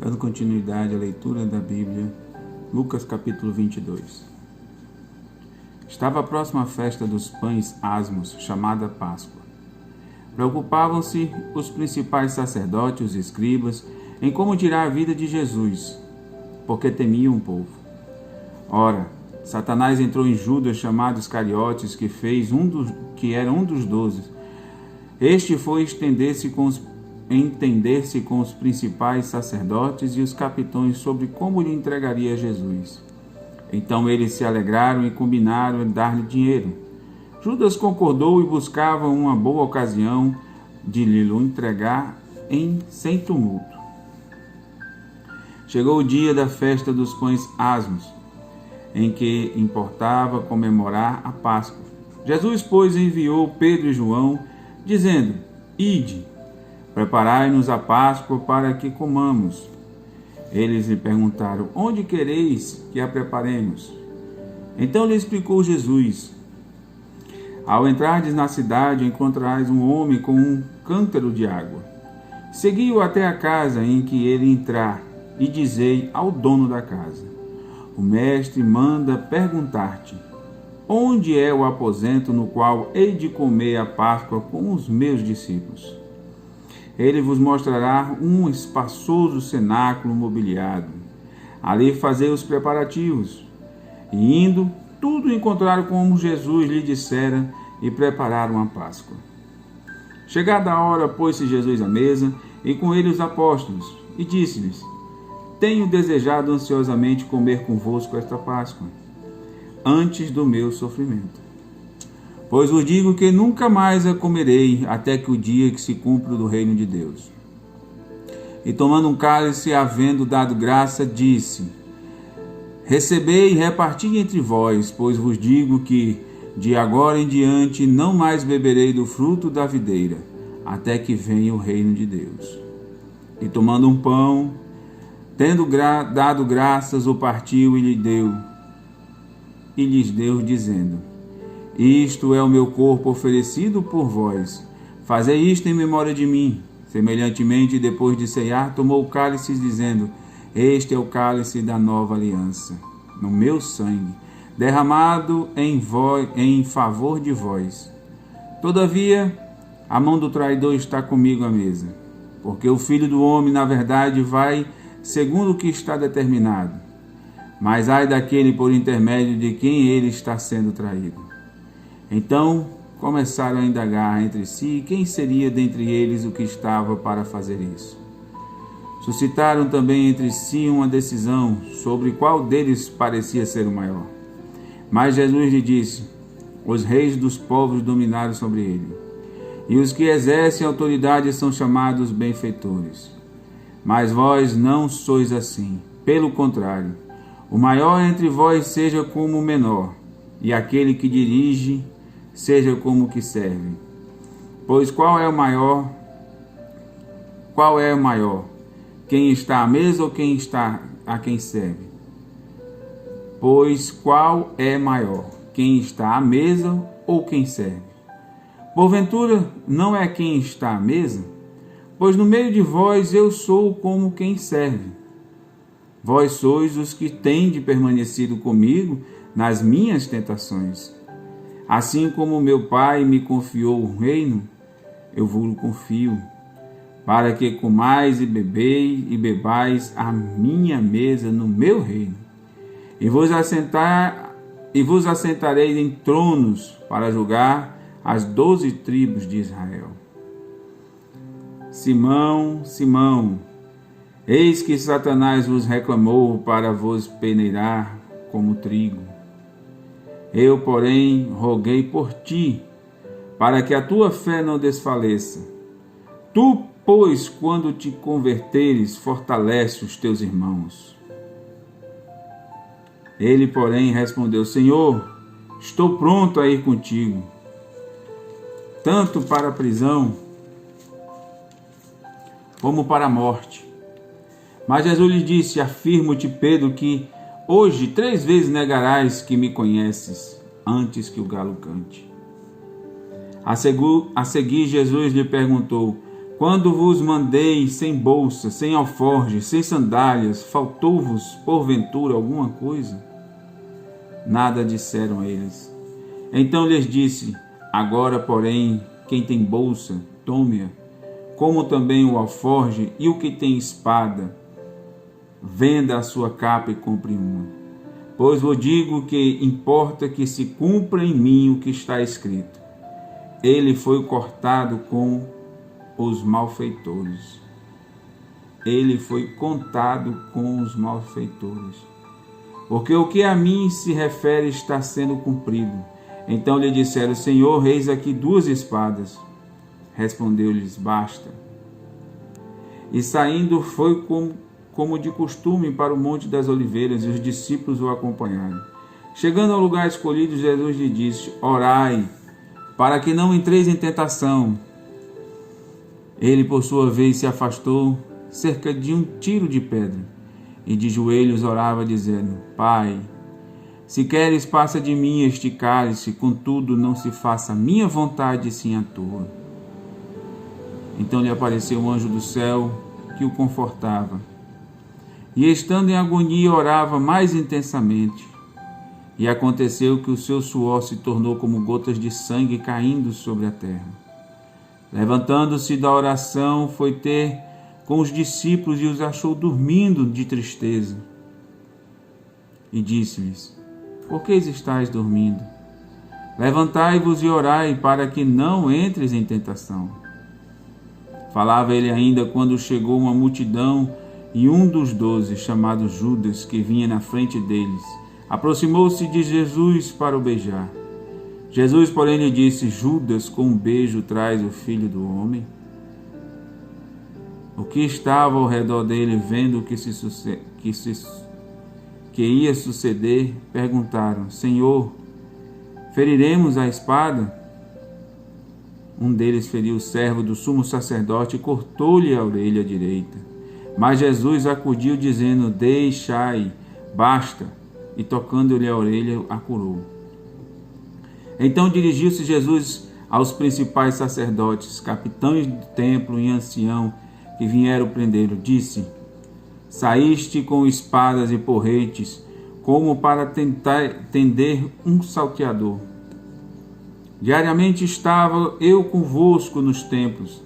Dando continuidade à leitura da Bíblia, Lucas capítulo 22. Estava próxima a festa dos pães asmos, chamada Páscoa. Preocupavam-se os principais sacerdotes e os escribas em como tirar a vida de Jesus, porque temiam o povo. Ora, Satanás entrou em Judas, chamado Iscariotes, que era um dos 12. Este foi entender-se com os principais sacerdotes e os capitães sobre como lhe entregaria Jesus. Então eles se alegraram e combinaram em dar-lhe dinheiro. Judas concordou e buscava uma boa ocasião de lhe entregar sem tumulto. Chegou o dia da festa dos pães asmos, em que importava comemorar a Páscoa. Jesus, pois, enviou Pedro e João, dizendo: Ide, preparai-nos a Páscoa para que comamos. Eles lhe perguntaram: Onde quereis que a preparemos? Então lhe explicou Jesus: Ao entrardes na cidade, encontrareis um homem com um cântaro de água. Segui-o até a casa em que ele entrar, e dizei ao dono da casa: O mestre manda perguntar-te: Onde é o aposento no qual hei de comer a Páscoa com os meus discípulos? Ele vos mostrará um espaçoso cenáculo mobiliado. Ali fazei os preparativos. E indo, tudo encontraram como Jesus lhe dissera e prepararam a Páscoa. Chegada a hora, pôs-se Jesus à mesa e com ele os apóstolos, e disse-lhes: Tenho desejado ansiosamente comer convosco esta Páscoa, antes do meu sofrimento. Pois vos digo que nunca mais a comerei, até que o dia que se cumpra do reino de Deus. E tomando um cálice, havendo dado graça, disse: Recebei e reparti entre vós, pois vos digo que, de agora em diante, não mais beberei do fruto da videira, até que venha o reino de Deus. E tomando um pão, tendo dado graças, o partiu e lhes deu, dizendo: Isto é o meu corpo oferecido por vós. Fazei isto em memória de mim. Semelhantemente, depois de ceiar, tomou o cálice, dizendo: Este é o cálice da nova aliança, no meu sangue, derramado em favor de vós. Todavia, a mão do traidor está comigo à mesa, porque o Filho do Homem, na verdade, vai segundo o que está determinado. Mas ai daquele por intermédio de quem ele está sendo traído. Então começaram a indagar entre si quem seria dentre eles o que estava para fazer isso. Suscitaram também entre si uma decisão sobre qual deles parecia ser o maior. Mas Jesus lhe disse: Os reis dos povos dominaram sobre ele, e os que exercem autoridade são chamados benfeitores. Mas vós não sois assim. Pelo contrário, o maior entre vós seja como o menor, e aquele que dirige seja como o que serve. Pois qual é o maior? Quem está à mesa ou quem está a quem serve? Pois qual é maior? Quem está à mesa ou quem serve? Porventura, não é quem está à mesa? Pois no meio de vós eu sou como quem serve. Vós sois os que tende permanecido comigo nas minhas tentações. Assim como meu Pai me confiou o reino, eu vos confio, para que comais e bebais à minha mesa no meu reino, e vos assentarei em tronos para julgar as 12 tribos de Israel. Simão, Simão, eis que Satanás vos reclamou para vos peneirar como trigo. Eu, porém, roguei por ti, para que a tua fé não desfaleça. Tu, pois, quando te converteres, fortalece os teus irmãos. Ele, porém, respondeu: Senhor, estou pronto a ir contigo, tanto para a prisão como para a morte. Mas Jesus lhe disse: Afirmo-te, Pedro, que hoje 3 vezes negarás que me conheces, antes que o galo cante. A seguir, Jesus lhe perguntou: Quando vos mandei sem bolsa, sem alforje, sem sandálias, faltou-vos, porventura, alguma coisa? Nada disseram eles. Então lhes disse: agora, porém, quem tem bolsa, tome-a, como também o alforje, e o que tem espada, venda a sua capa e compre uma. Pois vos digo que importa que se cumpra em mim o que está escrito: ele foi cortado com os malfeitores. Ele foi contado com os malfeitores. Porque o que a mim se refere está sendo cumprido. Então lhe disseram: Senhor, eis aqui 2 espadas. Respondeu-lhes: basta. E saindo foi como de costume para o Monte das Oliveiras, e os discípulos o acompanharam. Chegando ao lugar escolhido, Jesus lhe disse: orai, para que não entreis em tentação. Ele, por sua vez, se afastou cerca de um tiro de pedra, e de joelhos orava, dizendo: Pai, se queres, passa de mim este cálice, contudo não se faça a minha vontade, sim a tua. Então lhe apareceu um anjo do céu que o confortava, e estando em agonia orava mais intensamente. E aconteceu que o seu suor se tornou como gotas de sangue caindo sobre a terra. Levantando-se da oração, foi ter com os discípulos e os achou dormindo de tristeza. E disse-lhes: por que estáis dormindo? Levantai-vos e orai, para que não entres em tentação. Falava ele ainda quando chegou uma multidão, e um dos 12, chamado Judas, que vinha na frente deles, aproximou-se de Jesus para o beijar. Jesus, porém, lhe disse: Judas, com um beijo traz o Filho do Homem? O que estava ao redor dele, vendo o que ia suceder, perguntaram: Senhor, feriremos a espada? Um deles feriu o servo do sumo sacerdote e cortou-lhe a orelha direita. Mas Jesus acudiu, dizendo: deixai, basta. E tocando-lhe a orelha, a curou. Então dirigiu-se Jesus aos principais sacerdotes, capitães do templo e ancião que vieram prendê-lo. Disse: saíste com espadas e porretes, como para tender um salteador. Diariamente estava eu convosco nos templos,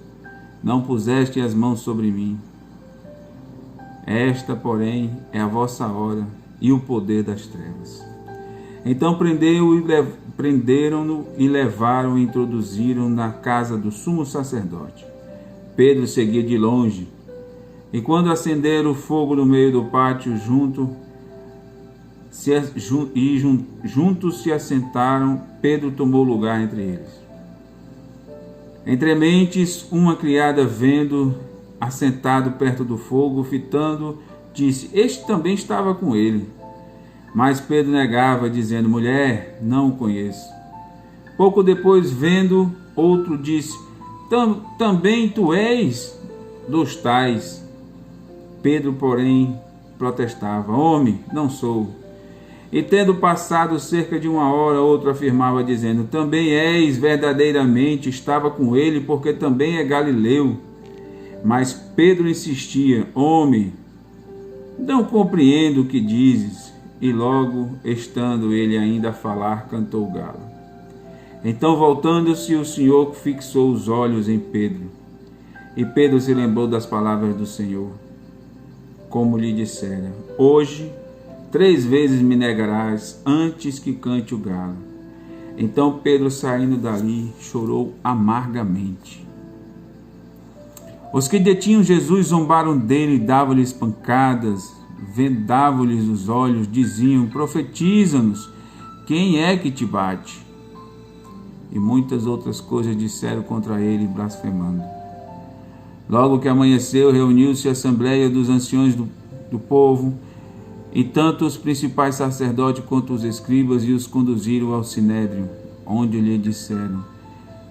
não puseste as mãos sobre mim. Esta, porém, é a vossa hora e o poder das trevas. Então prenderam-no e levaram e introduziram na casa do sumo sacerdote. Pedro seguia de longe, e quando acenderam o fogo no meio do pátio, juntos se assentaram, Pedro tomou lugar entre eles. Entre mentes, uma criada, vendo assentado perto do fogo, fitando, disse: este também estava com ele. Mas Pedro negava, dizendo: mulher, não o conheço. Pouco depois, vendo, outro disse: também tu és dos tais. Pedro, porém, protestava: homem, não sou. E tendo passado cerca de 1 hora, outro afirmava, dizendo: também és verdadeiramente, estava com ele, porque também é galileu. Mas Pedro insistia: homem, não compreendo o que dizes. E logo, estando ele ainda a falar, cantou o galo. Então, voltando-se, o Senhor fixou os olhos em Pedro. E Pedro se lembrou das palavras do Senhor, como lhe dissera: hoje 3 vezes me negarás antes que cante o galo. Então Pedro, saindo dali, chorou amargamente. Os que detinham Jesus zombaram dele, davam-lhes pancadas, vendavam-lhes os olhos, diziam: profetiza-nos, quem é que te bate? E muitas outras coisas disseram contra ele, blasfemando. Logo que amanheceu, reuniu-se a assembleia dos anciões do povo, e tanto os principais sacerdotes quanto os escribas, e os conduziram ao sinédrio, onde lhe disseram: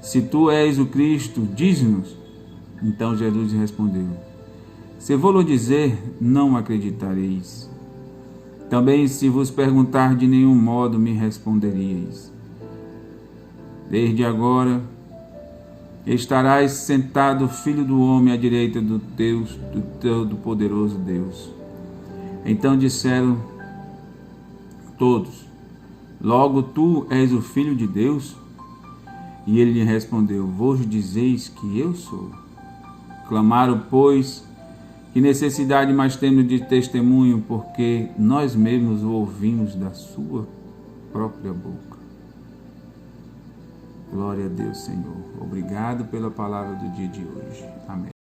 se tu és o Cristo, dize-nos. Então Jesus respondeu: se vou-lo dizer, não acreditareis. Também, se vos perguntar, de nenhum modo me responderíeis. Desde agora estarás sentado, Filho do Homem, à direita do Deus, do Todo-Poderoso Deus. Então disseram todos: logo tu és o Filho de Deus? E ele lhe respondeu: vos dizeis que eu sou. Clamaram, pois, que necessidade mais temos de testemunho, porque nós mesmos o ouvimos da sua própria boca. Glória a Deus, Senhor. Obrigado pela palavra do dia de hoje. Amém.